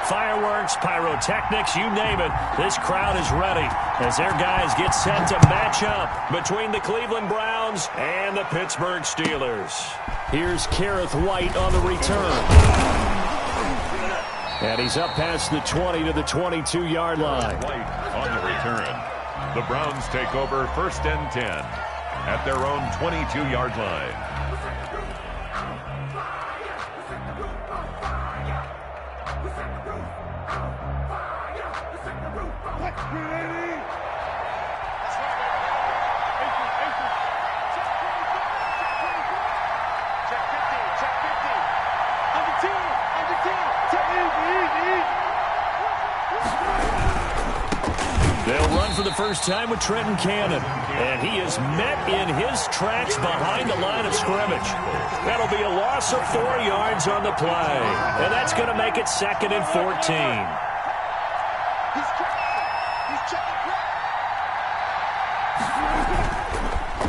Fireworks, pyrotechnics, you name it. This crowd is ready as their guys get set to match up between the Cleveland Browns and the Pittsburgh Steelers. Here's Kareth White on the return. And he's up past the 20 to the 22-yard line. White on the return. The Browns take over 1st and 10 at their own 22-yard line. They'll run for the first time with Trenton Cannon. And he is met in his tracks behind the line of scrimmage. That'll be a loss of 4 yards on the play. And that's going to make it 2nd and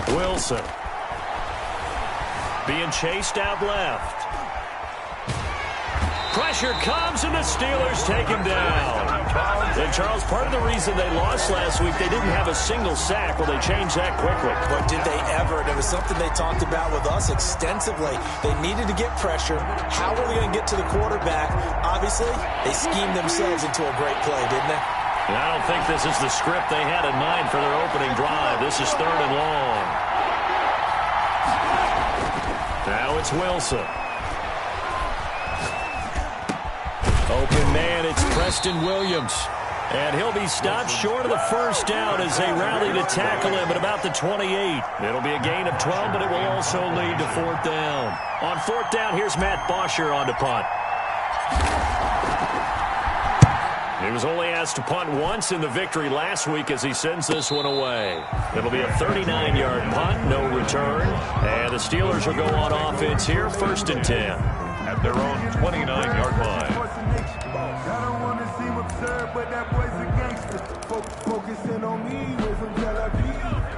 14. Wilson. Being chased out left. Pressure comes, and the Steelers take him down. And, Charles, part of the reason they lost last week, they didn't have a single sack. Well, they changed that quickly. But did they ever? And it was something they talked about with us extensively. They needed to get pressure. How were they going to get to the quarterback? Obviously, they schemed themselves into a great play, didn't they? And I don't think this is the script they had in mind for their opening drive. This is 3rd and long. Now it's Wilson. Open man, it's Preston Williams. And he'll be stopped short of the first down as they rally to tackle him at about the 28. It'll be a gain of 12, but it will also lead to 4th down. On 4th down, here's Matt Bosher on to punt. He was only asked to punt once in the victory last week as he sends this one away. It'll be a 39-yard punt, no return. And the Steelers will go on offense here, 1st and 10. At their own 29-yard line. I don't want to seem absurd, but that boy's a gangster. Focusing on me with some Tel Aviv.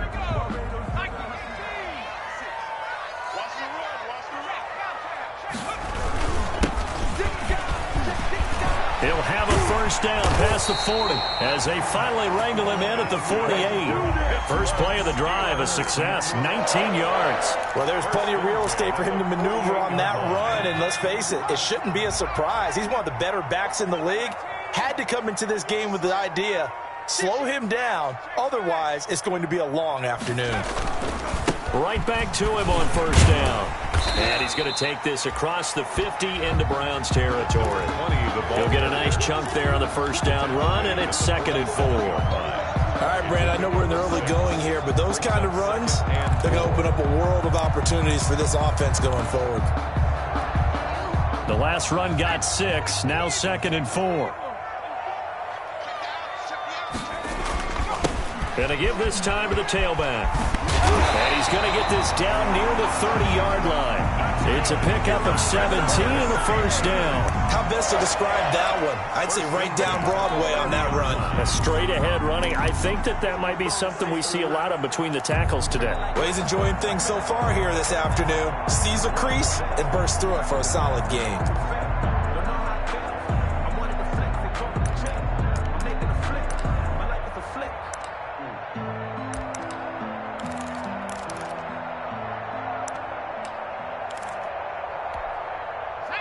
He'll have a first down past the 40 as they finally wrangle him in at the 48. First play of the drive, a success, 19 yards. Well, there's plenty of real estate for him to maneuver on that run, and let's face it, it shouldn't be a surprise. He's one of the better backs in the league. Had to come into this game with the idea, slow him down, otherwise it's going to be a long afternoon. Right back to him on first down. And he's going to take this across the 50 into Browns territory. He'll get a nice chunk there on the first down run, and it's 2nd and 4. All right, Brad, I know we're in the early going here, but those kind of runs, they're going to open up a world of opportunities for this offense going forward. The last run got 6, now 2nd and 4. And to give this time to the tailback. And he's going to get this down near the 30-yard line. It's a pickup of 17 and a first down. How best to describe that one? I'd say right down Broadway on that run. A straight-ahead running. I think that might be something we see a lot of between the tackles today. Well, he's enjoying things so far here this afternoon. Sees a crease and bursts through it for a solid gain.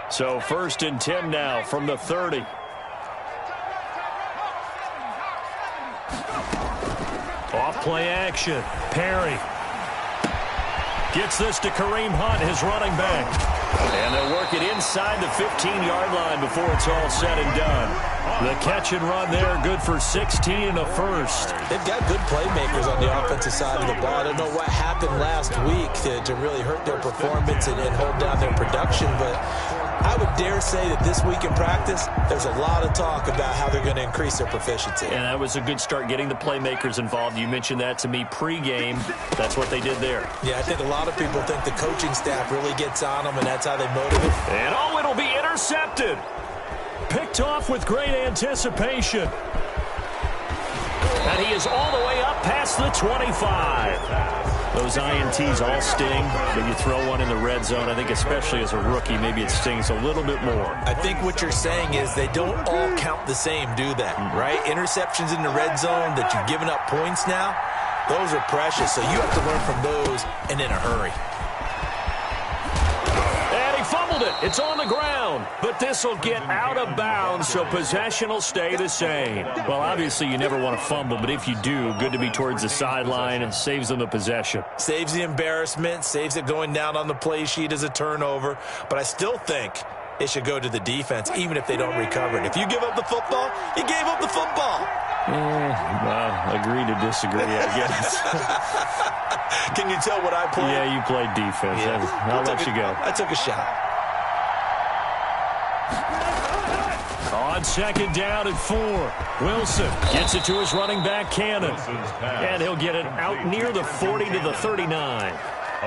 So 1st and 10 now from the 30. Off play action. Perry gets this to Kareem Hunt, his running back. And they'll work it inside the 15-yard line before it's all said and done. The catch and run there, good for 16 and a first. They've got good playmakers on the offensive side of the ball. I don't know what happened last week to really hurt their performance and hold down their production, but I would dare say that this week in practice, there's a lot of talk about how they're going to increase their proficiency. And that was a good start, getting the playmakers involved. You mentioned that to me pregame. That's what they did there. Yeah, I think a lot of people think the coaching staff really gets on them, and that's how they motivate. And oh, it'll be intercepted. Picked off with great anticipation. And he is all the way up past the 25. Those INTs all sting, but you throw one in the red zone, I think especially as a rookie, maybe it stings a little bit more. I think what you're saying is they don't all count the same, do they? Right? Interceptions in the red zone that you've given up points now, those are precious, so you have to learn from those and in a hurry. And he fumbled it. It's on the ground. But this will get out of bounds, so possession will stay the same. Well, obviously, you never want to fumble, but if you do, good to be towards the sideline and saves them the possession. Saves the embarrassment, saves it going down on the play sheet as a turnover. But I still think it should go to the defense, even if they don't recover it. If you give up the football, you gave up the football. Agree to disagree, I guess. Can you tell what I played? Yeah, you played defense. Yeah. I'll let you go. I took a shot. On second down and 4, Wilson gets it to his running back, Cannon. And he'll get it out near the 40 to the 39.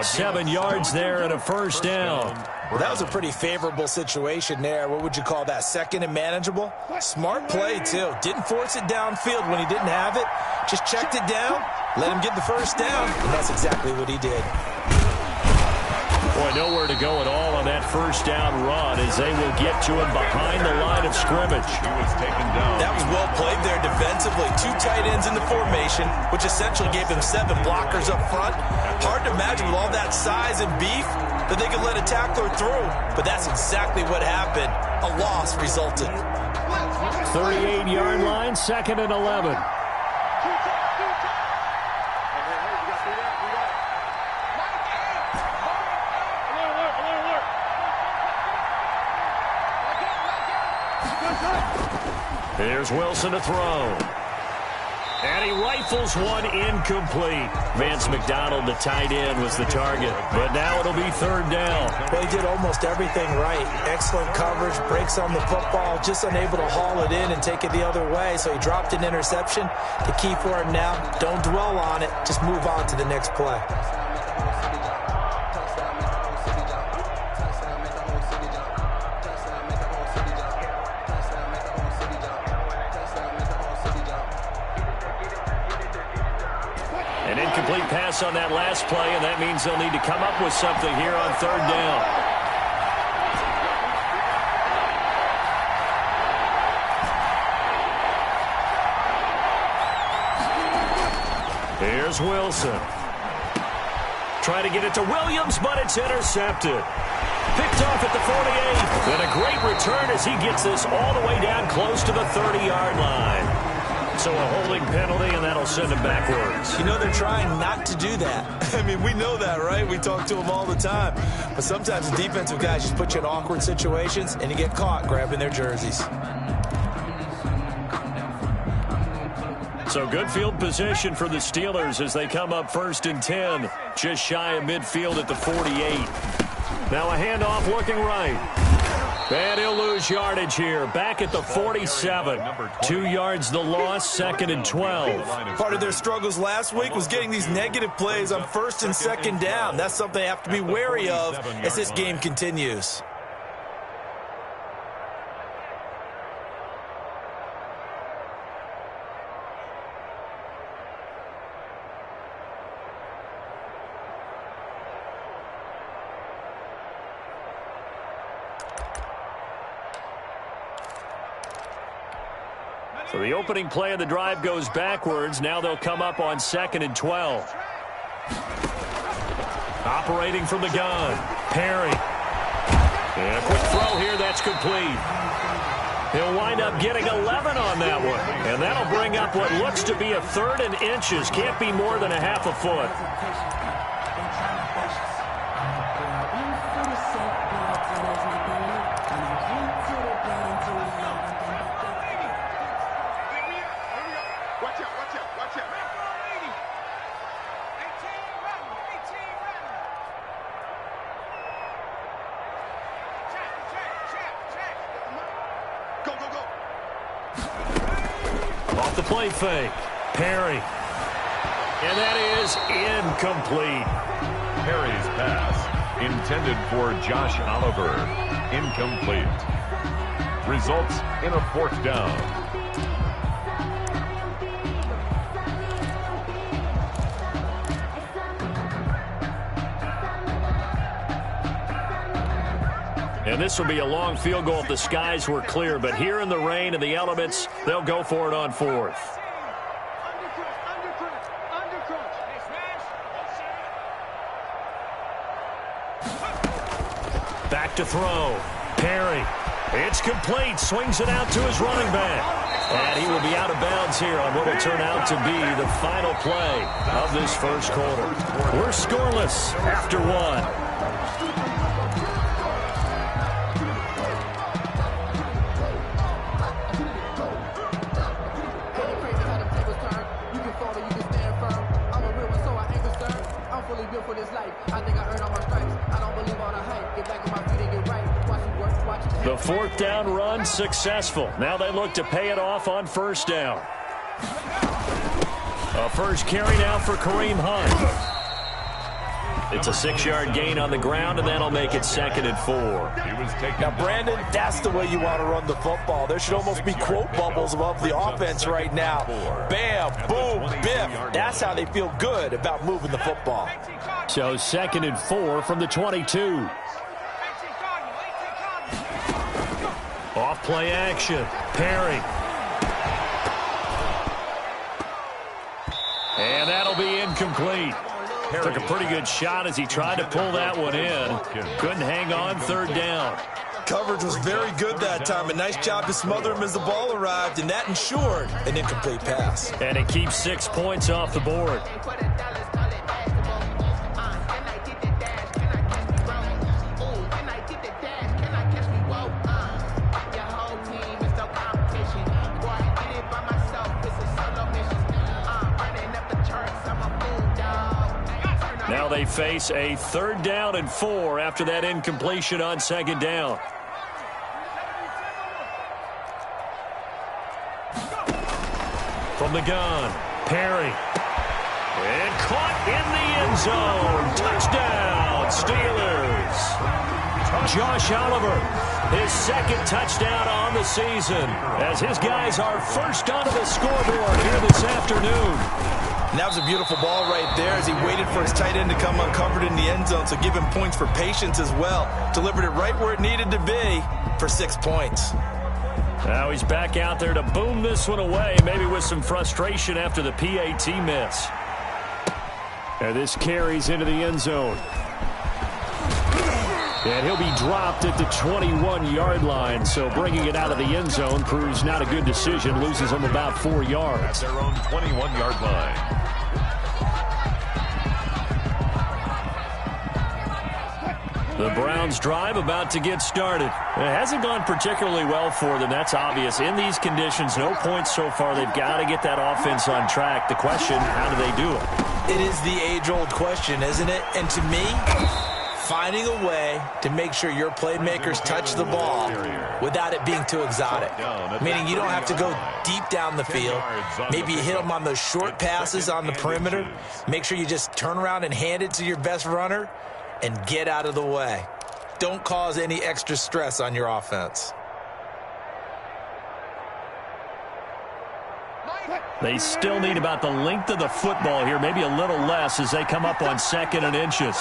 7 yards there and a first down. Well, that was a pretty favorable situation there. What would you call that? Second and manageable? Smart play, too. Didn't force it downfield when he didn't have it. Just checked it down, let him get the first down, and that's exactly what he did. Boy, nowhere to go at all on that first down run as they will get to him behind the line of scrimmage. He was taken down. That was well played there defensively. 2 tight ends in the formation, which essentially gave them 7 blockers up front. Hard to imagine with all that size and beef that they could let a tackler through, but that's exactly what happened. A loss resulted. 38-yard line, 2nd and 11. Here's Wilson to throw. And he rifles one incomplete. Vance McDonald, the tight end, was the target. But now it'll be 3rd down. Well, he did almost everything right. Excellent coverage, breaks on the football, just unable to haul it in and take it the other way. So he dropped an interception. The key for him now, don't dwell on it. Just move on to the next play. Pass on that last play, and that means they'll need to come up with something here on 3rd down. Here's Wilson. Trying to get it to Williams, but it's intercepted. Picked off at the 48. And a great return as he gets this all the way down close to the 30-yard line. So a holding penalty, and that'll send him backwards. You know, they're trying not to do that. I mean, we know that, right? We talk to them all the time. But sometimes the defensive guys just put you in awkward situations, and you get caught grabbing their jerseys. So good field position for the Steelers as they come up 1st and 10. Just shy of midfield at the 48. Now a handoff looking right. And he'll lose yardage here. Back at the 47. 2 yards the loss, 2nd and 12. Part of their struggles last week was getting these negative plays on 1st and 2nd down. That's something they have to be wary of as this game continues. So the opening play of the drive goes backwards. Now they'll come up on 2nd and 12. Operating from the gun, Perry. And a quick throw here, that's complete. He'll wind up getting 11 on that one. And that'll bring up what looks to be a 3rd and inches. Can't be more than a half a foot. Off the play fake, Perry. And that is incomplete. Perry's pass, intended for Josh Oliver, incomplete. Results in a 4th down. And this will be a long field goal if the skies were clear. But here in the rain and the elements, they'll go for it on 4th. Back to throw. Perry. It's complete. Swings it out to his running back. And he will be out of bounds here on what will turn out to be the final play of this first quarter. We're scoreless after 1. The 4th down run successful. Now they look to pay it off on 1st down. A first carry now for Kareem Hunt. It's a 6-yard gain on the ground, and that'll make it 2nd and 4. Now, Brandon, that's the way you want to run the football. There should almost be quote bubbles above the offense right now. Bam, boom, biff. That's how they feel good about moving the football. So 2nd and 4 from the 22. Off play action. Perry. And that'll be incomplete. Took a pretty good shot as he tried to pull that one in. Couldn't hang on 3rd down. Coverage was very good that time. A nice job to smother him as the ball arrived, and that ensured an incomplete pass. And it keeps 6 points off the board. Now they face a 3rd down and 4 after that incompletion on 2nd down. From the gun, Perry. And caught in the end zone. Touchdown, Steelers. Josh Oliver, his 2nd touchdown on the season, as his guys are first onto the scoreboard here this afternoon. And that was a beautiful ball right there as he waited for his tight end to come uncovered in the end zone, so give him points for patience as well. Delivered it right where it needed to be for 6 points. Now he's back out there to boom this one away, maybe with some frustration after the PAT miss. And this carries into the end zone. And he'll be dropped at the 21-yard line, so bringing it out of the end zone proves not a good decision. Loses him about 4 yards. At their own 21-yard line. The Browns drive about to get started. It hasn't gone particularly well for them. That's obvious. In these conditions, no points so far. They've got to get that offense on track. The question, how do they do it? It is the age-old question, isn't it? And to me, finding a way to make sure your playmakers touch the ball without it being too exotic. Meaning you don't have to go deep down the field. Maybe you hit them on those short passes on the perimeter. Make sure you just turn around and hand it to your best runner and get out of the way. Don't cause any extra stress on your offense. They still need about the length of the football here, maybe a little less as they come up on 2nd and inches.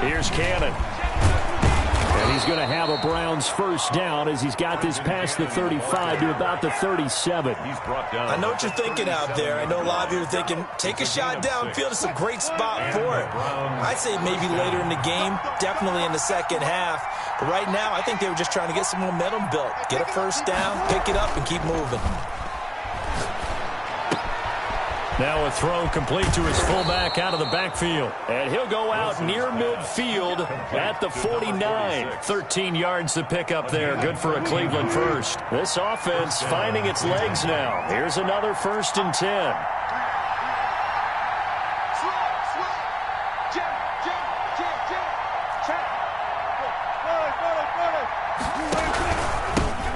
Here's Cannon. And he's going to have a Browns first down as he's got this past the 35 to about the 37. I know what you're thinking out there. I know a lot of you are thinking, take a shot downfield. It's a great spot for it. I'd say maybe later in the game, definitely in the second half. But right now, I think they were just trying to get some momentum built. Get a first down, pick it up, and keep moving. Now a throw complete to his fullback out of the backfield. And he'll go out near midfield at the 49. 13 yards to pick up there. Good for a Cleveland first. This offense finding its legs now. Here's another 1st and 10.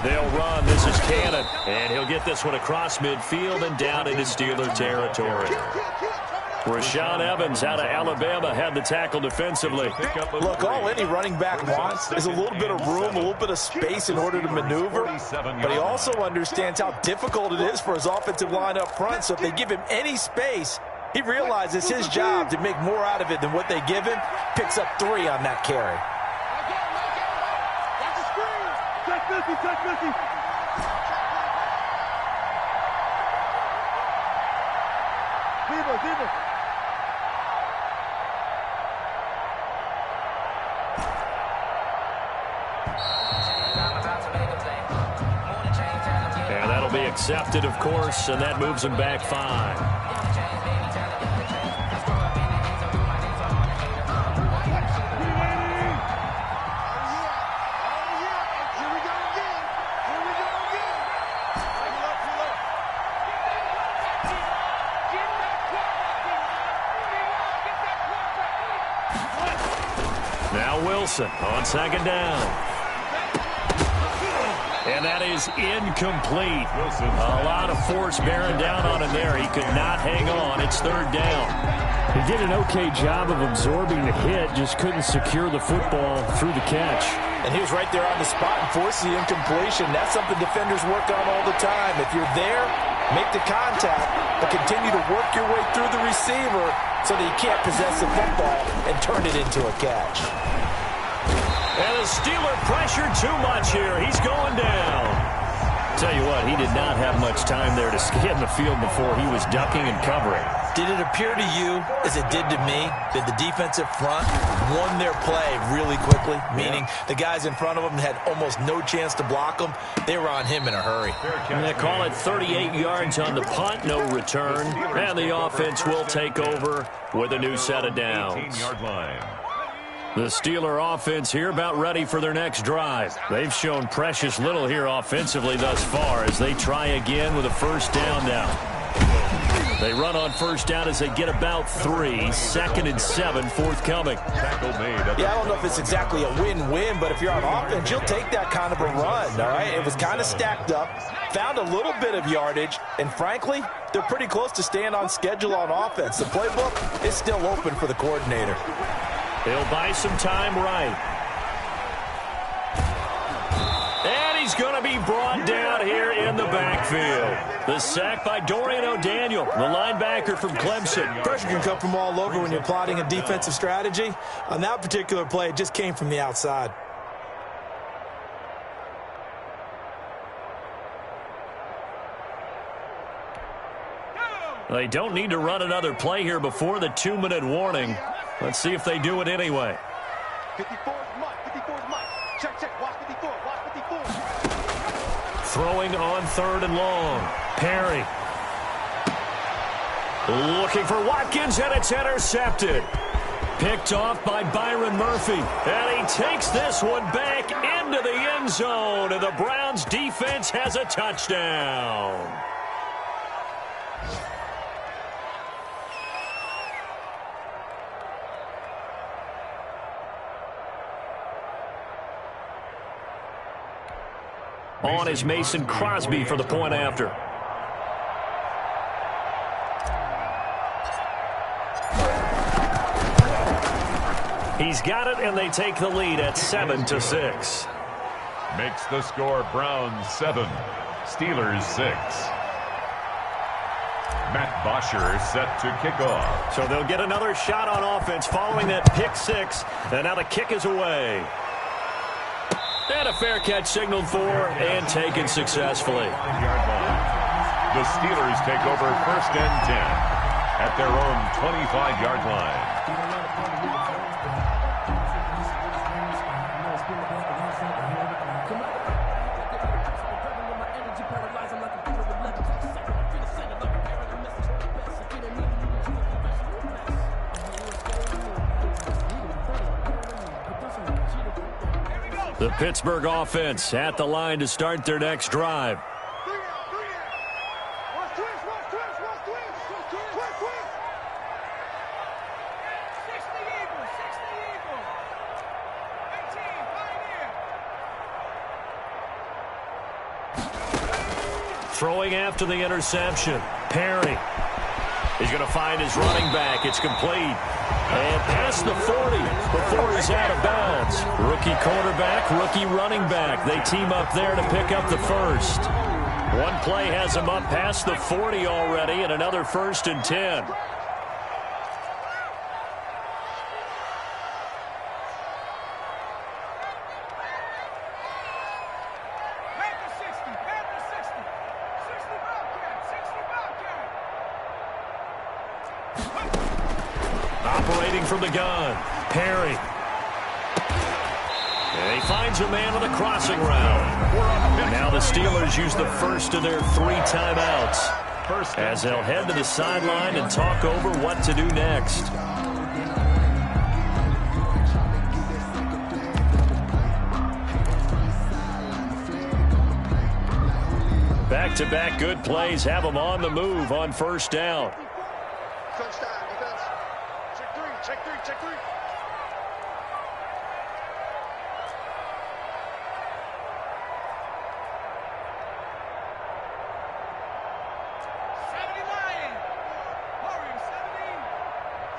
They'll run. This is Cannon. And he'll get this one across midfield and down into Steeler territory. Rashaan Evans out of Alabama had the tackle defensively. Look, all any running back wants is a little bit of room, a little bit of space in order to maneuver. But he also understands how difficult it is for his offensive line up front. So if they give him any space, He realizes his job to make more out of it than what they give him. Picks up 3 on that carry. Watch the screen. Check Missy, check Missy. Zebra. And that'll be accepted, of course, and that moves him back 5. Now Wilson on second down. And that is incomplete. A lot of force bearing down on him there. He could not hang on. It's third down. He did an okay job of absorbing the hit, just couldn't secure the football through the catch. And he was right there on the spot and forced the incompletion. That's something defenders work on all the time. If you're there, make the contact, but continue to work your way through the receiver so that you can't possess the football and turn it into a catch. And the Steeler pressured too much here. He's going down. Tell you what, he did not have much time there to scan the field before he was ducking and covering. Did it appear to you, as it did to me, that the defensive front won their play really quickly? Meaning the guys in front of them had almost no chance to block them. They were on him in a hurry. And they call it 38 yards on the punt, no return. And the offense will take over with a new set of downs. 18-yard line. The Steeler offense here about ready for their next drive. They've shown precious little here offensively thus far as they try again with a first down now. They run on first down as they get about 3. 2nd and 7 forthcoming. Yeah, I don't know if it's exactly a win-win, but if you're on offense, you'll take that kind of a run, all right? It was kind of stacked up, found a little bit of yardage, and frankly, they're pretty close to staying on schedule on offense. The playbook is still open for the coordinator. He'll buy some time right. And he's going to be brought down here in the backfield. The sack by Dorian O'Daniel, the linebacker from Clemson. Pressure can come from all over when you're plotting a defensive strategy. On that particular play, it just came from the outside. They don't need to run another play here before the 2-minute warning. Let's see if they do it anyway. 54 is Mike. 54 is Mike. Check. Watch 54. Watch 54. Throwing on 3rd and long. Perry. Looking for Watkins, and it's intercepted. Picked off by Byron Murphy. And he takes this one back into the end zone. And the Browns defense has a touchdown. On is Mason Crosby for the point after. He's got it, and they take the lead at 7-6. Makes the score Browns 7, Steelers 6. Matt Bosher set to kick off. So they'll get another shot on offense following that pick 6, and now the kick is away. And a fair catch signaled for and taken successfully. The Steelers take over 1st and 10 at their own 25-yard line. The Pittsburgh offense at the line to start their next drive. Throwing after the interception. Perry. He's going to find his running back. It's complete. And past the 40 before he's out of bounds. Rookie quarterback, rookie running back. They team up there to pick up the first. One play has him up past the 40 already, and another 1st and 10. operating from the gun. Perry. And he finds a man on the crossing route. Now the Steelers use the first of their 3 timeouts as they'll head to the sideline and talk over what to do next. Back-to-back good plays have them on the move on first down. Touchdown, defense. Check three, check three, check three.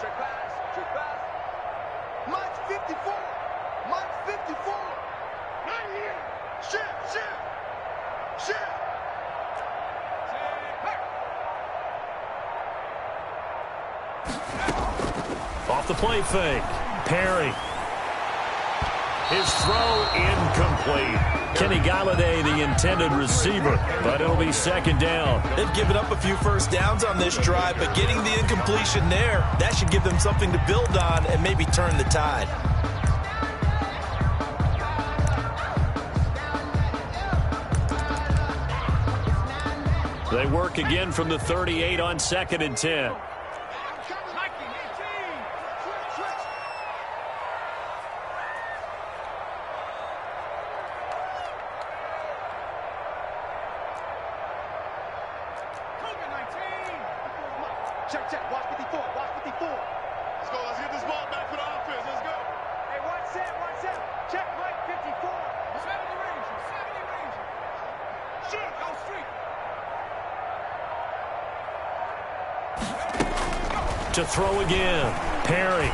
Check pass. March 54. March 54. Right here. Shift. Off the play fake. Perry. His throw incomplete. Kenny Galladay, the intended receiver, but it'll be second down. They've given up a few first downs on this drive, but getting the incompletion there, that should give them something to build on and maybe turn the tide. They work again from the 38 on 2nd and 10. Check. Watch 54. Let's go. Let's get this ball back for the offense. Let's go. Hey, watch set. Check Mike 54. 70 Ranger. Shoot. Go street. To throw again. Perry.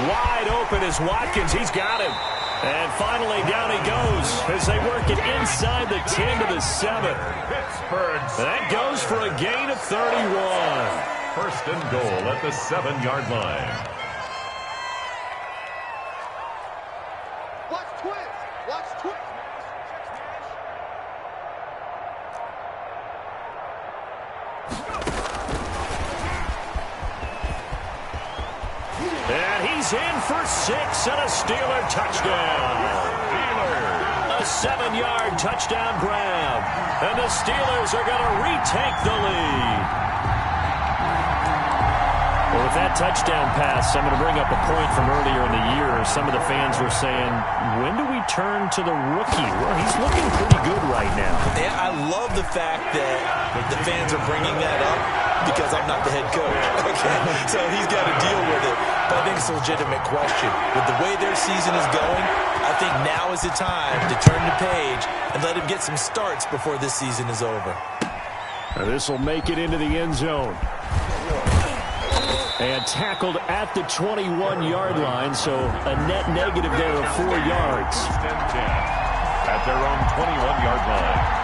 Wide open is Watkins. He's got him. And finally down he goes as they work it inside the 10 to the 7. That goes for a gain of 31. First and goal at the 7-yard line. Watch twist. And he's in for 6 and a Steeler touchdown. A 7-yard touchdown grab. And the Steelers are going to retake the lead. Well, with that touchdown pass, I'm going to bring up a point from earlier in the year. Some of the fans were saying, when do we turn to the rookie? Well, he's looking pretty good right now. Yeah, I love the fact that the fans are bringing that up because I'm not the head coach. Okay, so he's got to deal with it. But I think it's a legitimate question. With the way their season is going, I think now is the time to turn the page and let him get some starts before this season is over. This will make it into the end zone. And tackled at the 21-yard line, so a net negative there of 4 yards. First and 10 at their own 21-yard line.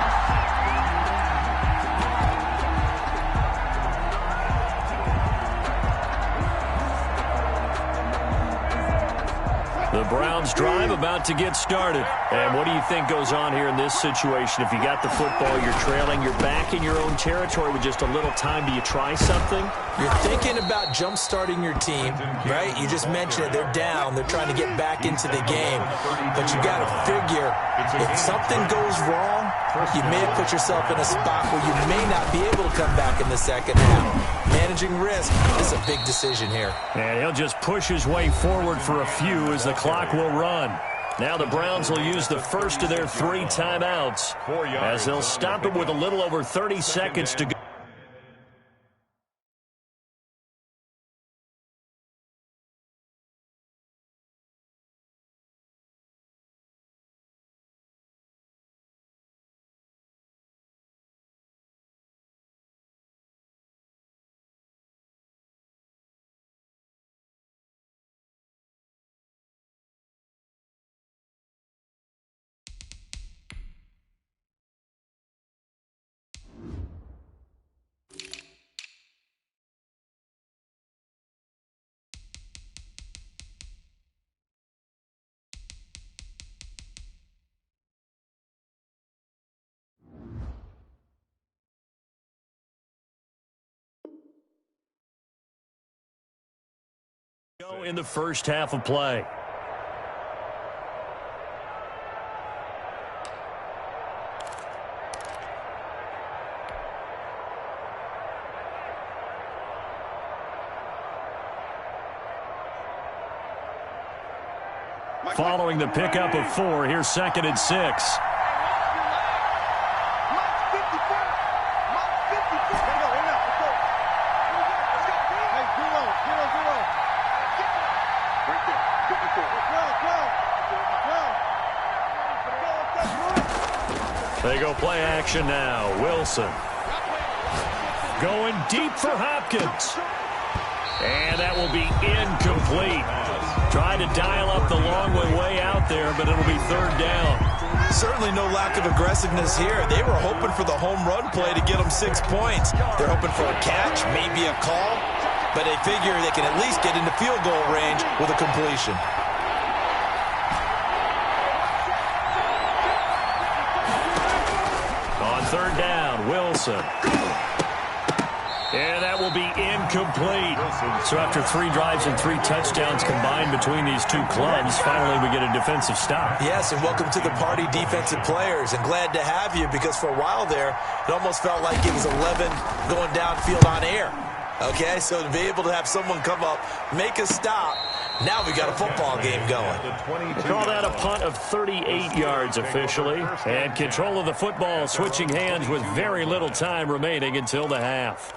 The Browns drive about to get started. And what do you think goes on here in this situation? If you got the football, you're trailing, you're back in your own territory with just a little time. Do you try something? You're thinking about jump-starting your team, right? You just mentioned it. They're down. They're trying to get back into the game. But you got to figure, if something goes wrong, you may have put yourself in a spot where you may not be able to come back in the second half. Managing risk is a big decision here. And he'll just push his way forward for a few as the clock will run. Now the Browns will use the first of their 3 timeouts as they'll stop it with a little over 30 seconds to go. Go in the first half of play. Following the pickup of 4, here's 2nd and 6. They go play action now. Wilson going deep for Hopkins. And that will be incomplete. Trying to dial up the long way out there, but it'll be 3rd down. Certainly no lack of aggressiveness here. They were hoping for the home run play to get them 6 points. They're hoping for a catch, maybe a call, but they figure they can at least get into field goal range with a completion. On 3rd down, Wilson. And that will be incomplete. So after 3 drives and 3 touchdowns combined between these two clubs, finally we get a defensive stop. Yes, and welcome to the party, defensive players. And glad to have you, because for a while there, it almost felt like it was 11 going downfield on air. Okay, so to be able to have someone come up, make a stop, now we got a football game going. We'll call that a punt of 38 yards officially. And control of the football switching hands with very little time remaining until the half.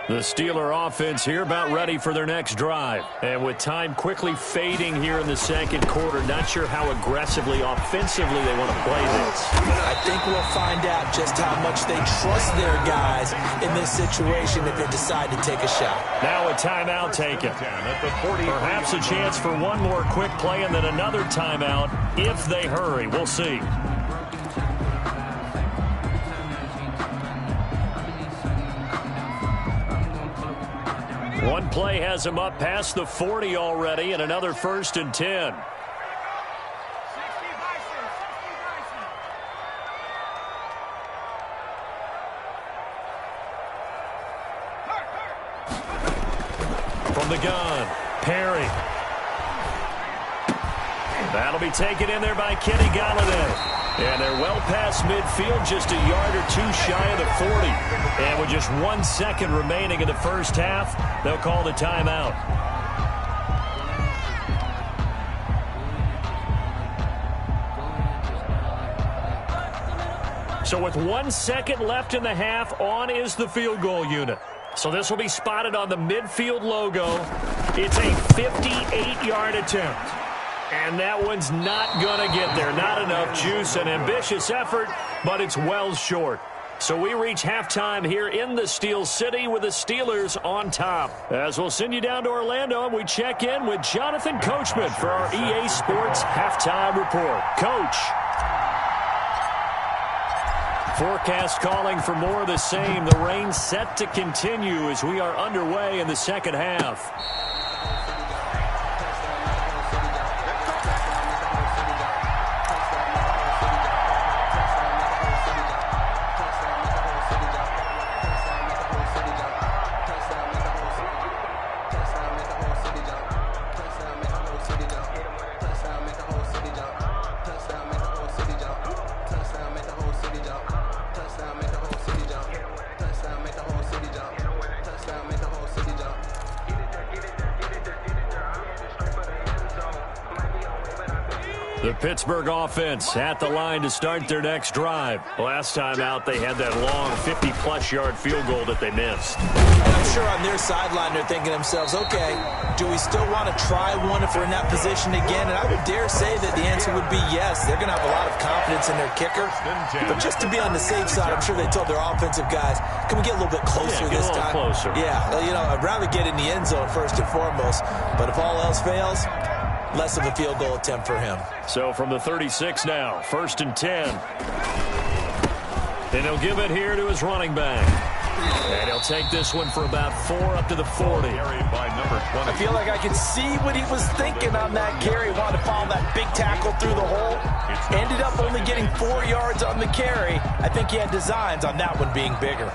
The Steeler offense here about ready for their next drive. And with time quickly fading here in the 2nd quarter, not sure how aggressively, offensively they want to play this. I think we'll find out just how much they trust their guys in this situation if they decide to take a shot. Now a timeout taken. Perhaps a chance for one more quick play and then another timeout if they hurry. We'll see. One play has him up past the 40 already, and another 1st and 10. From the gun, Perry. That'll be taken in there by Kenny Galladay. And they're well past midfield, just a yard or 2 shy of the 40. And with just 1 second remaining in the first half, they'll call the timeout. So with 1 second left in the half, on is the field goal unit. So this will be spotted on the midfield logo. It's a 58-yard attempt. And that one's not going to get there. Not enough juice. An ambitious effort, but it's well short. So we reach halftime here in the Steel City with the Steelers on top. As we'll send you down to Orlando, and we check in with Jonathan Coachman for our EA Sports Halftime Report. Coach. Forecast calling for more of the same. The rain set to continue as we are underway in the second half. The Pittsburgh offense at the line to start their next drive. Last time out, they had that long 50-plus yard field goal that they missed. And I'm sure on their sideline, they're thinking to themselves, okay, do we still want to try one if we're in that position again? And I would dare say that the answer would be yes. They're going to have a lot of confidence in their kicker. But just to be on the safe side, I'm sure they told their offensive guys, can we get a little bit closer this time? Closer. Yeah, you know, I'd rather get in the end zone first and foremost. But if all else fails, less of a field goal attempt for him. So from the 36 now, 1st and 10. And he'll give it here to his running back. And he'll take this one for about 4 up to the 40. I feel like I can see what he was thinking on that carry. Wanted to follow that big tackle through the hole. Ended up only getting 4 yards on the carry. I think he had designs on that one being bigger.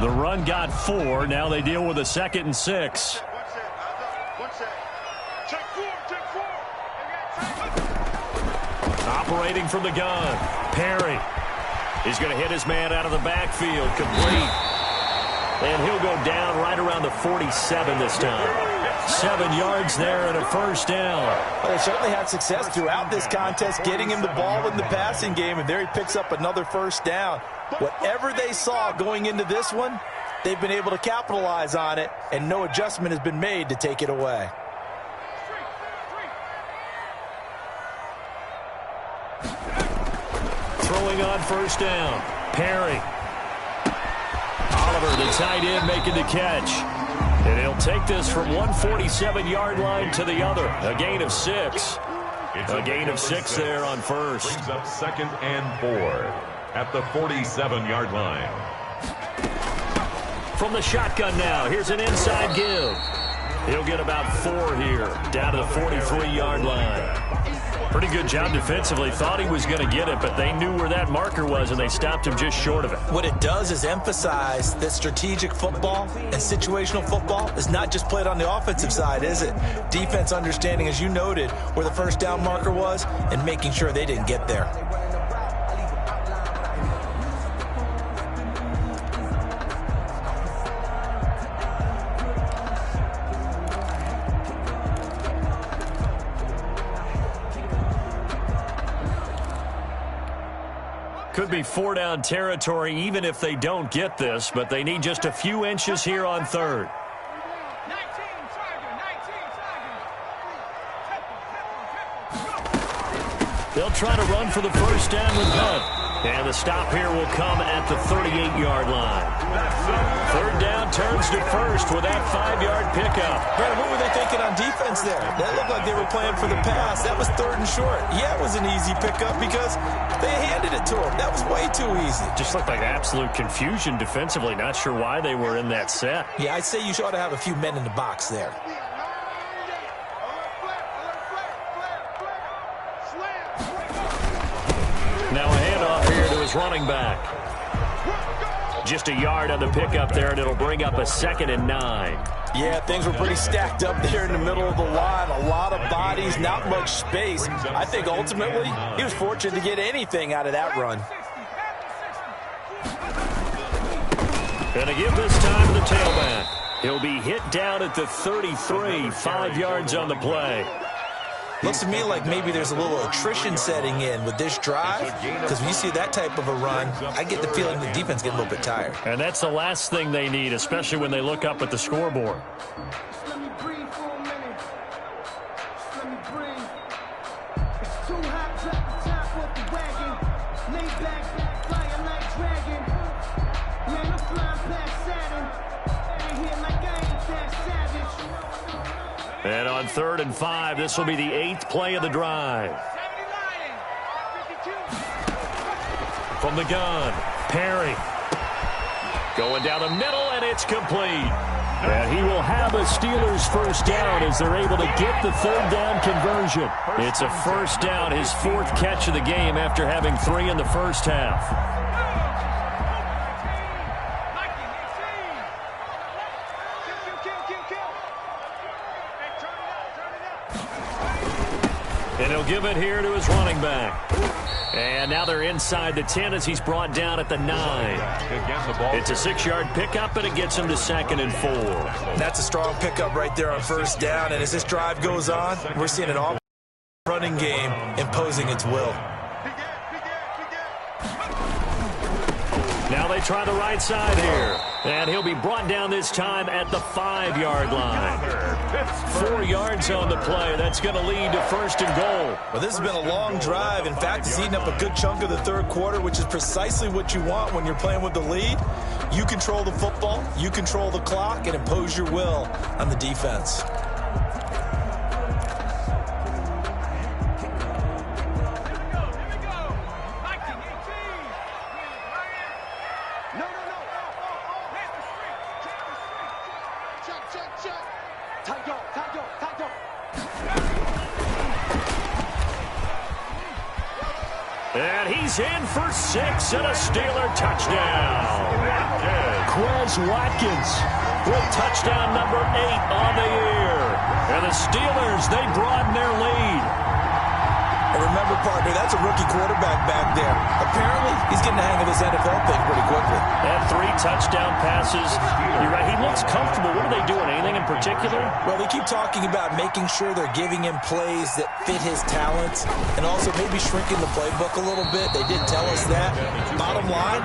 The run got 4. Now they deal with a 2nd and 6. Operating from the gun. Perry. He's going to hit his man out of the backfield. Complete. And he'll go down right around the 47 this time. 7 yards there and a first down. Well, they certainly had success throughout this contest getting him the ball in the passing game, and there he picks up another first down. Whatever they saw going into this one, they've been able to capitalize on it, and no adjustment has been made to take it away. Throwing on first down. Perry. Oliver, the tight end, making the catch. And he'll take this from 147-yard line to the other. A gain of 6. A gain of 6 there on first. Brings up 2nd and 4 at the 47-yard line. From the shotgun now, here's an inside give. He'll get about 4 here, down to the 43-yard line. Pretty good job defensively. Thought he was going to get it, but they knew where that marker was, and they stopped him just short of it. What it does is emphasize that strategic football and situational football is not just played on the offensive side, is it? Defense understanding, as you noted, where the first down marker was and making sure they didn't get there. Could be 4-down territory even if they don't get this, but they need just a few inches here on 3rd. They'll try to run for the first down with Hunt. And the stop here will come at the 38-yard line. 3rd down turns to first with that 5-yard pickup. Brandon, what were they thinking on defense there? That looked like they were playing for the pass. That was 3rd and short. Yeah, it was an easy pickup because they handed it to him. That was way too easy. Just looked like absolute confusion defensively. Not sure why they were in that set. Yeah, I'd say you ought to have a few men in the box there. Now a handoff here to his running back. Just a yard on the pickup there, and it'll bring up a 2nd and 9. Yeah, things were pretty stacked up there in the middle of the line. A lot of bodies, not much space. I think ultimately he was fortunate to get anything out of that run. And to give this time to the tailback. He'll be hit down at the 33, 5 yards on the play. Looks to me like maybe there's a little attrition setting in with this drive, because when you see that type of a run, I get the feeling the defense getting a little bit tired. And that's the last thing they need, especially when they look up at the scoreboard. Let me breathe for a minute. Let me breathe. It's too hot, drop the top off the wagon. Lay back, flying like dragon. Man, I'm flying past Saturn. Ain't here like I ain't that savage. And on 3rd and 5, this will be the 8th play of the drive. From the gun, Perry. Going down the middle, and it's complete. And he will have a Steelers first down as they're able to get the 3rd down conversion. It's a first down, his 4th catch of the game after having 3 in the first half. And he'll give it here to his running back. And now they're inside the 10 as he's brought down at the 9. It's a 6-yard pickup, and it gets him to 2nd and 4. That's a strong pickup right there on first down. And as this drive goes on, we're seeing an all running game imposing its will. Now they try the right side here. And he'll be brought down this time at the 5-yard line. 4 yards on the play. That's going to lead to 1st and goal. Well, this has been a long drive. In fact, it's eaten up a good chunk of the 3rd quarter, which is precisely what you want when you're playing with the lead. You control the football, you control the clock, and impose your will on the defense. And he's in for 6 and a Steeler touchdown. Watkins with touchdown number 8 on the year. And the Steelers, they broaden their lead. And remember, partner, that's a rookie quarterback back there. Apparently, he's getting the hang of this NFL thing pretty quickly. And 3 touchdown passes. You're right, he looks comfortable. What are they doing? Anything in particular? Well, they keep talking about making sure they're giving him plays that fit his talents and also maybe shrinking the playbook a little bit. They did tell us that. Bottom line,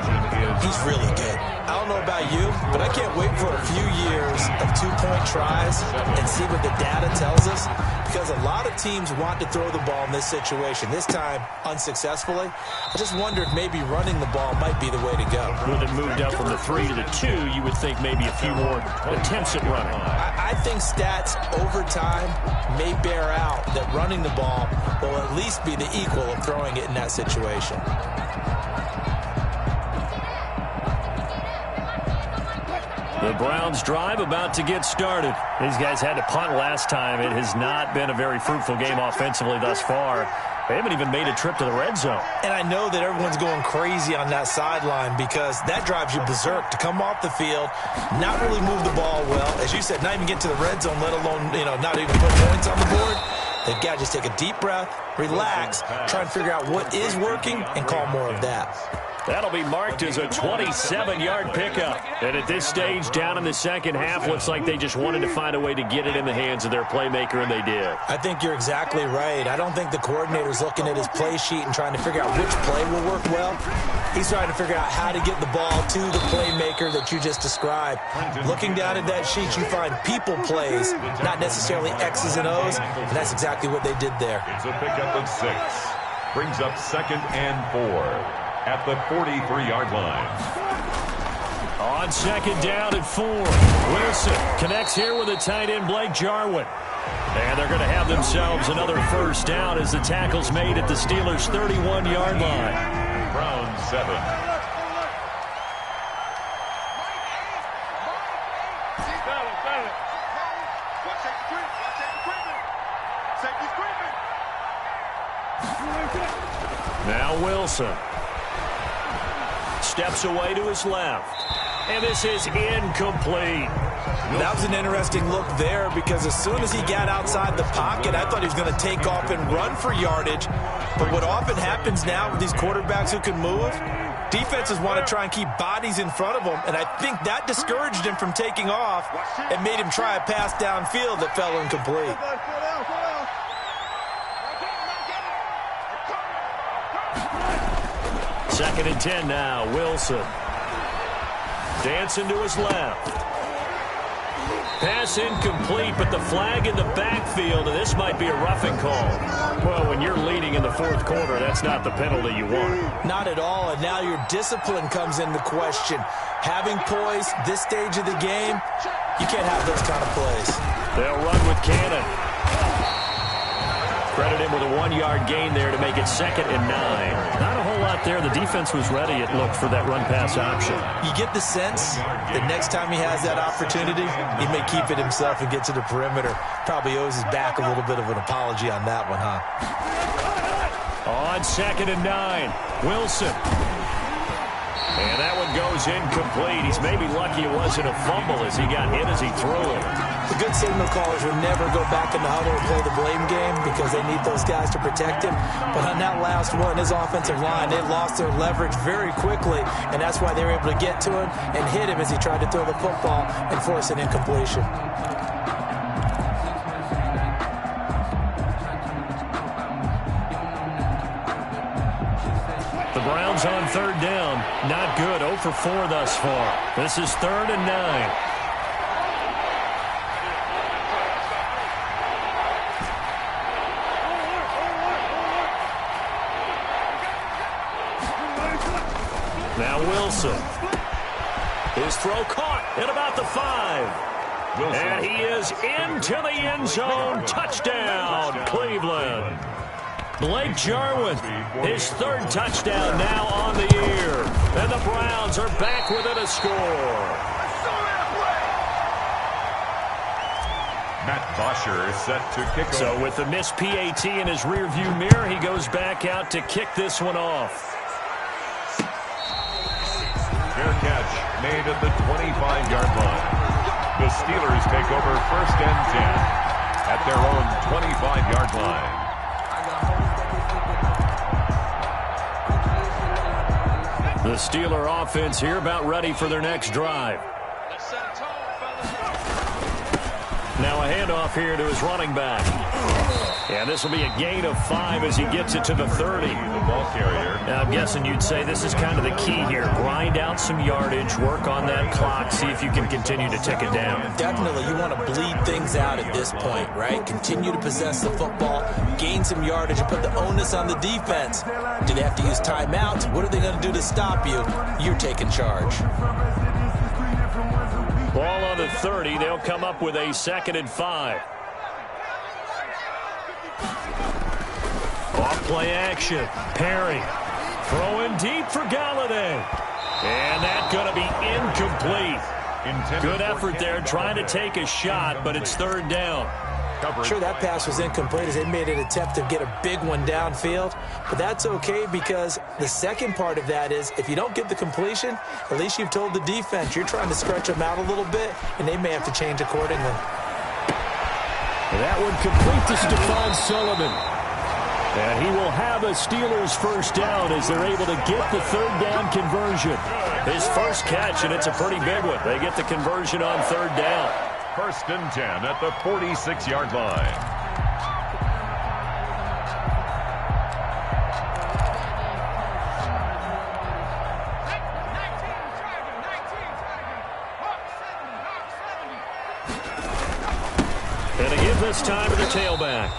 he's really good. I don't know about you, but I can't wait for a few years of 2-point tries and see what the data tells us, because a lot of teams want to throw the ball in this situation. This time, unsuccessfully. I just wonder if maybe running the ball might be the way to go. With it moved up from the 3 to the 2, you would think maybe a few more attempts at running. I think stats over time may bear out that running the ball will at least be the equal of throwing it in that situation. The Browns drive about to get started. These guys had to punt last time. It has not been a very fruitful game offensively thus far. They haven't even made a trip to the red zone. And I know that everyone's going crazy on that sideline because that drives you berserk to come off the field, not really move the ball well. As you said, not even get to the red zone, let alone, not even put points on the board. They've got to just take a deep breath, relax, try and figure out what is working, and call more of that. That'll be marked as a 27-yard pickup. And at this stage, down in the second half, looks like they just wanted to find a way to get it in the hands of their playmaker, and they did. I think you're exactly right. I don't think the coordinator's looking at his play sheet and trying to figure out which play will work well. He's trying to figure out how to get the ball to the playmaker that you just described. Looking down at that sheet, you find people plays, not necessarily X's and O's, and that's exactly what they did there. It's a pickup of 6. Brings up 2nd and 4. At the 43-yard line. On 2nd down and 4. Wilson connects here with a tight end, Blake Jarwin. And they're going to have themselves another first down as the tackle's made at the Steelers' 31-yard line. Browns 7. Now Wilson steps away to his left. And this is incomplete. That was an interesting look there because as soon as he got outside the pocket, I thought he was going to take off and run for yardage. But what often happens now with these quarterbacks who can move, defenses want to try and keep bodies in front of them, and I think that discouraged him from taking off and made him try a pass downfield that fell incomplete. 2nd and 10 now. Wilson dancing to his left. Pass incomplete, but the flag in the backfield, and this might be a roughing call. Well, when you're leading in the 4th quarter, that's not the penalty you want. Not at all, and now your discipline comes into question. Having poise this stage of the game, you can't have those kind of plays. They'll run with Cannon. Credit him with a 1-yard gain there to make it 2nd and 9. Not a whole lot there. The defense was ready, it looked, for that run-pass option. You get the sense that next time he has that opportunity, he may keep it himself and get to the perimeter. Probably owes his back a little bit of an apology on that one, huh? On 2nd and 9, Wilson. And that one goes incomplete. He's maybe lucky it wasn't a fumble as he got hit as he threw it. The good signal callers would never go back in the huddle and play the blame game because they need those guys to protect him. But on that last one, his offensive line, they lost their leverage very quickly, and that's why they were able to get to him and hit him as he tried to throw the football and force an incompletion. The Browns on 3rd down. Not good. 0 for 4 thus far. This is 3rd and 9. Now Wilson. His throw caught at about the 5. Wilson. And he is into the end zone. Touchdown, Cleveland. Blake Jarwin, his 3rd touchdown now on the year. And the Browns are back within a score. Matt Bosher is set to kick off. So with the missed PAT in his rearview mirror, he goes back out to kick this one off. Fair catch. made at the 25-yard line. The Steelers take over 1st and 10 at their own 25-yard line. The Steeler offense here about ready for their next drive. Now a handoff here to his running back. And this will be a gain of 5 as he gets it to the 30. The ball carrier. Now I'm guessing you'd say this is kind of the key here. Grind out some yardage, work on that clock, see if you can continue to tick it down. Definitely, you want to bleed things out at this point, right? Continue to possess the football, gain some yardage, and put the onus on the defense. Do they have to use timeouts? What are they going to do to stop you? You're taking charge. Ball on the 30. They'll come up with a 2nd and 5. Off play action. Perry throwing deep for Galladay. And that's going to be incomplete. Good effort there trying to take a shot, but it's 3rd down. Sure, that pass was incomplete as they made an attempt to get a big one downfield, but that's okay because the second part of that is if you don't get the completion, at least you've told the defense you're trying to stretch them out a little bit, and they may have to change accordingly. That one complete to Stephon Sullivan. And he will have a Steelers 1st down as they're able to get the 3rd down conversion. His first catch, and it's a pretty big one. They get the conversion on 3rd down. 1st and 10 at the 46-yard line. And again this time to the tailback.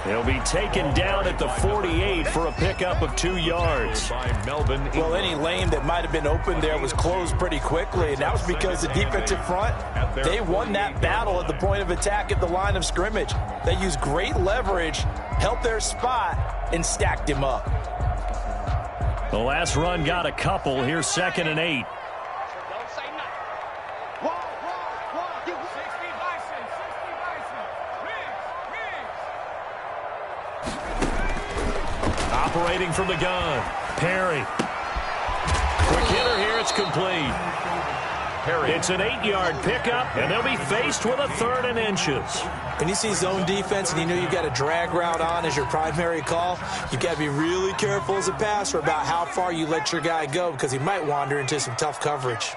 He'll be taken down at the 48 for a pickup of 2 yards. Well, any lane that might have been open there was closed pretty quickly, and that was because the defensive front, they won that battle at the point of attack at the line of scrimmage. They used great leverage, held their spot, and stacked him up. The last run got a couple. Here's 2nd and 8. Operating from the gun, Perry. Quick hitter here, it's complete. Perry. It's an 8-yard pickup, and they'll be faced with a 3rd and inches. When you see zone defense and you know you've got a drag route on as your primary call, you've got to be really careful as a passer about how far you let your guy go because he might wander into some tough coverage.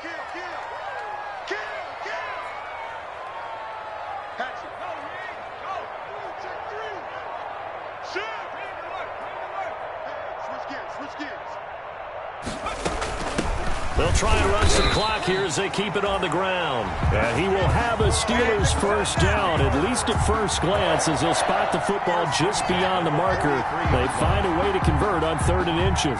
They'll try and run some clock here as they keep it on the ground. And he will have a Steelers 1st down, at least at first glance, as they'll spot the football just beyond the marker. They find a way to convert on 3rd and inches.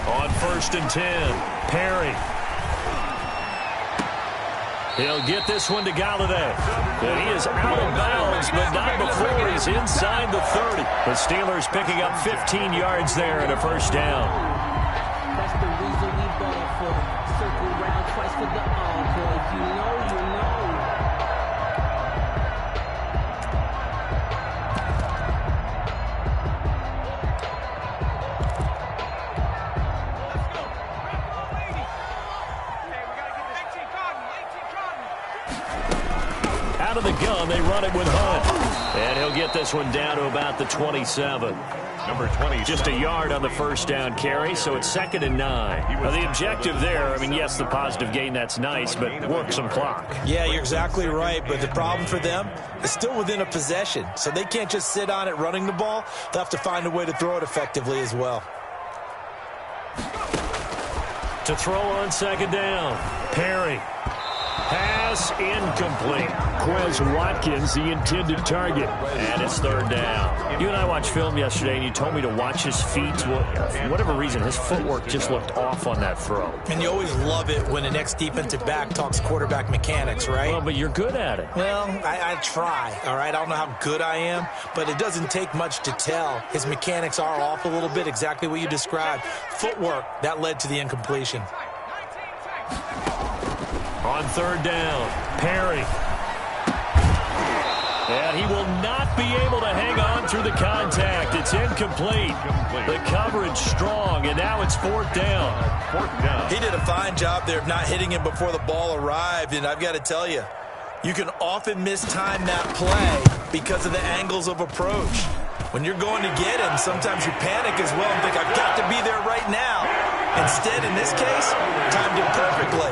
On 1st and 10, Perry. He'll get this one to Galladay. And he is out of bounds, but not before he's inside the 30. The Steelers picking up 15 yards there and a 1st down. That's the reason we ball for the circle round twice for the encore. If you know, you know. Out of the gun, they run it with Hunt. And he'll get this one down to about the 27. Number 20. Just a yard on the 1st down carry, so it's 2nd and 9. Now, the objective there, I mean, yes, the positive gain, that's nice, but work some clock. Yeah, you're exactly right, but the problem for them is still within a possession, so they can't just sit on it running the ball. They'll have to find a way to throw it effectively as well. To throw on 2nd down, Perry. Pass Pass incomplete. Quez Watkins, the intended target. And it's third down. You and I watched film yesterday, and you told me to watch his feet. Well, for whatever reason, his footwork just looked off on that throw. And you always love it when an ex-defensive back talks quarterback mechanics, right? Well, but you're good at it. Well, I try, all right? I don't know how good I am, but it doesn't take much to tell. His mechanics are off a little bit, exactly what you described. Footwork, that led to the incompletion. On third down, Perry. And he will not be able to hang on through the contact. It's incomplete. The coverage strong, and now it's fourth down. He did a fine job there of not hitting him before the ball arrived, and I've got to tell you, you can often mistime that play because of the angles of approach. When you're going to get him, sometimes you panic as well and think, I've got to be there right now. Instead, in this case, timed it perfectly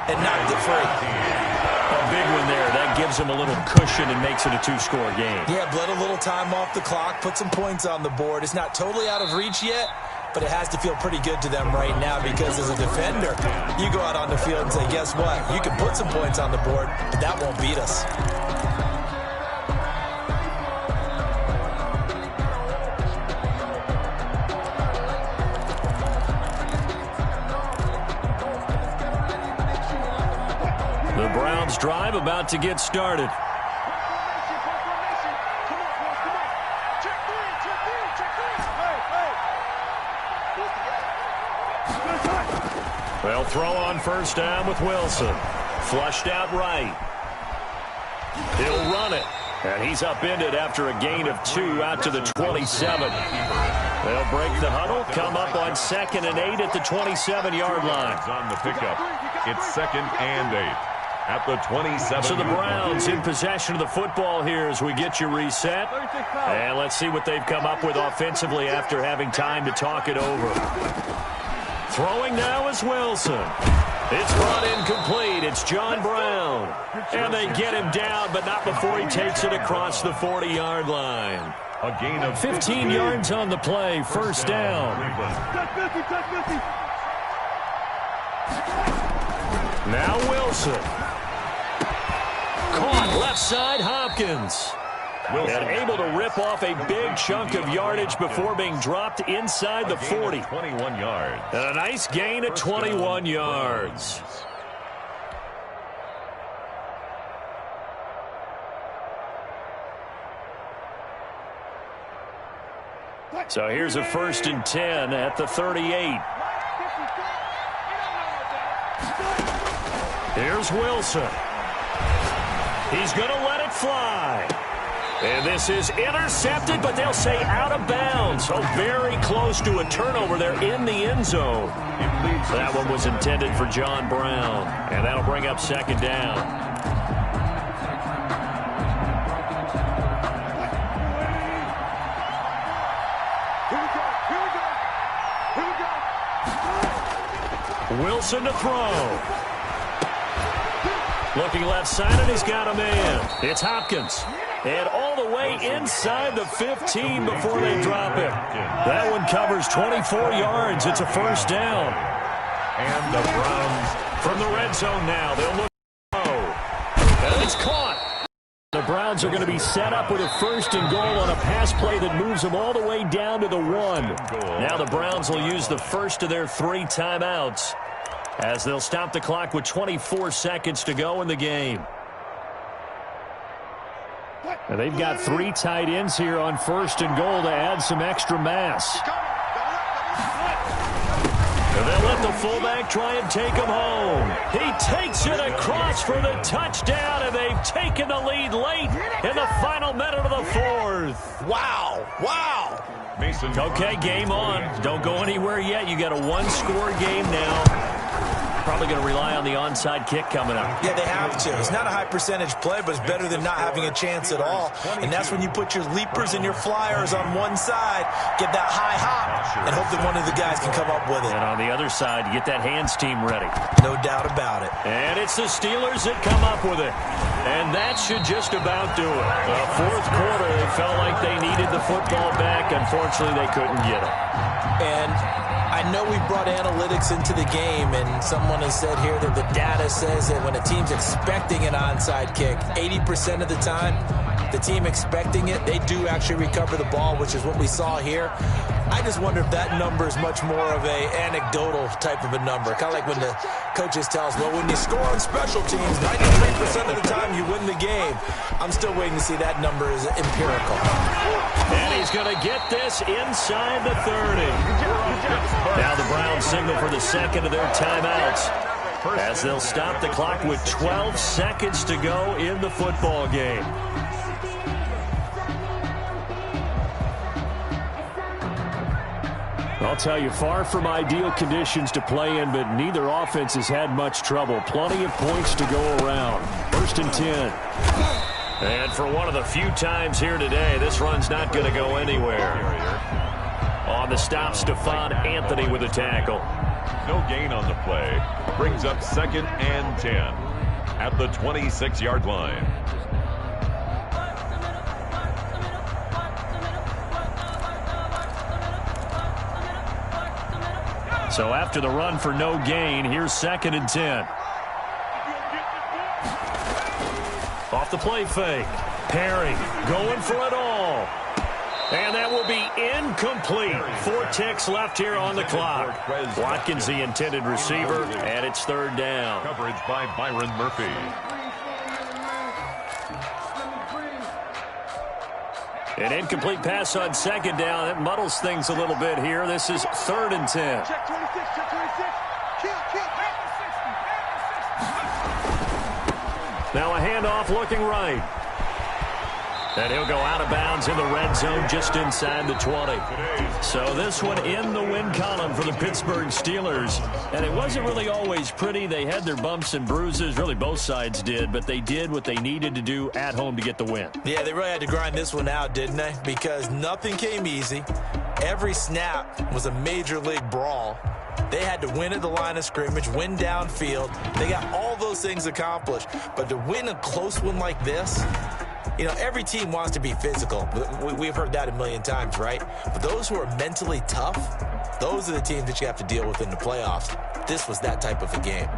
and knocked it free. A big one there. That gives him a little cushion and makes it a two-score game. Yeah, bled a little time off the clock, put some points on the board. It's not totally out of reach yet, but it has to feel pretty good to them right now because as a defender, you go out on the field and say, guess what? You can put some points on the board, but that won't beat us. The Browns drive about to get started. They'll throw on first down with Wilson. Flushed out right. He'll run it. And he's upended after a gain of 2 out to the 27. They'll break the huddle, come up on 2nd and 8 at the 27-yard line. On the pickup, it's 2nd and 8 at the 27. So the Browns in possession of the football here as we get you reset. And let's see what they've come up with offensively after having time to talk it over. Throwing now is Wilson. It's brought incomplete. It's John Brown. And they get him down, but not before he takes it across the 40-yard line. A gain of 15 yards on the play, first down. Now Wilson. Caught left side, Hopkins. And able to rip off a big chunk of yardage before being dropped inside the 40. 21 yards. And a nice gain of 21 yards. So here's a 1st and 10 at the 38. Here's Wilson. He's going to let it fly. And this is intercepted, but they'll say out of bounds. So very close to a turnover there in the end zone. That one was intended for John Brown. And that'll bring up 2nd down. Wilson to throw. Looking left side, and he's got a man. It's Hopkins. And all the way inside the 15 before they drop him. That one covers 24 yards. It's a first down. And the Browns from the red zone now. They'll look low. And it's caught. The Browns are going to be set up with a 1st and goal on a pass play that moves them all the way down to the 1. Now the Browns will use the first of their 3 timeouts as they'll stop the clock with 24 seconds to go in the game. And they've got 3 tight ends here on 1st and goal to add some extra mass. And they'll let the fullback try and take him home. He takes it across for the touchdown, and they've taken the lead late in the final minute of the 4th. Wow. Wow. Mason. Okay, game on. Don't go anywhere yet. You got a 1-score game now. Probably going to rely on the onside kick coming up. Yeah, they have to. It's not a high percentage play, but it's better than not having a chance at all. And that's when you put your leapers and your flyers on one side, get that high hop, and hope that one of the guys can come up with it. And on the other side, get that hands team ready. No doubt about it. And it's the Steelers that come up with it. And that should just about do it. The 4th quarter, they felt like they needed the football back. Unfortunately, they couldn't get it. And I know we brought analytics into the game, and someone has said here that the data says that when a team's expecting an onside kick, 80% of the time, the team expecting it, they do actually recover the ball, which is what we saw here. I just wonder if that number is much more of a anecdotal type of a number. Kind of like when the coaches tell us, well, when you score on special teams, 93% of the time you win the game. I'm still waiting to see that number is empirical. And he's going to get this inside the 30. Now the Browns signal for the second of their timeouts, as they'll stop the clock with 12 seconds to go in the football game. I'll tell you, far from ideal conditions to play in, but neither offense has had much trouble. Plenty of points to go around. 1st and 10. And for one of the few times here today, this run's not going to go anywhere. On the stop, Stephon Anthony with a tackle. No gain on the play. Brings up 2nd and 10 at the 26-yard line. So after the run for no gain, here's 2nd and 10. Off the play fake. Perry going for it all. And that will be incomplete. 4 ticks left here on the clock. Watkins, the intended receiver, and it's 3rd down. Coverage by Byron Murphy. An incomplete pass on 2nd down. That muddles things a little bit here. This is 3rd and 10. Check 26, check 26. Kill. Now a handoff looking right. And he'll go out of bounds in the red zone just inside the 20. So this one in the win column for the Pittsburgh Steelers. And it wasn't really always pretty. They had their bumps and bruises. Really, both sides did. But they did what they needed to do at home to get the win. Yeah, they really had to grind this one out, didn't they? Because nothing came easy. Every snap was a major league brawl. They had to win at the line of scrimmage, win downfield. They got all those things accomplished. But to win a close one like this, you know, every team wants to be physical. We've heard that a million times, right? But those who are mentally tough, those are the teams that you have to deal with in the playoffs. This was that type of a game.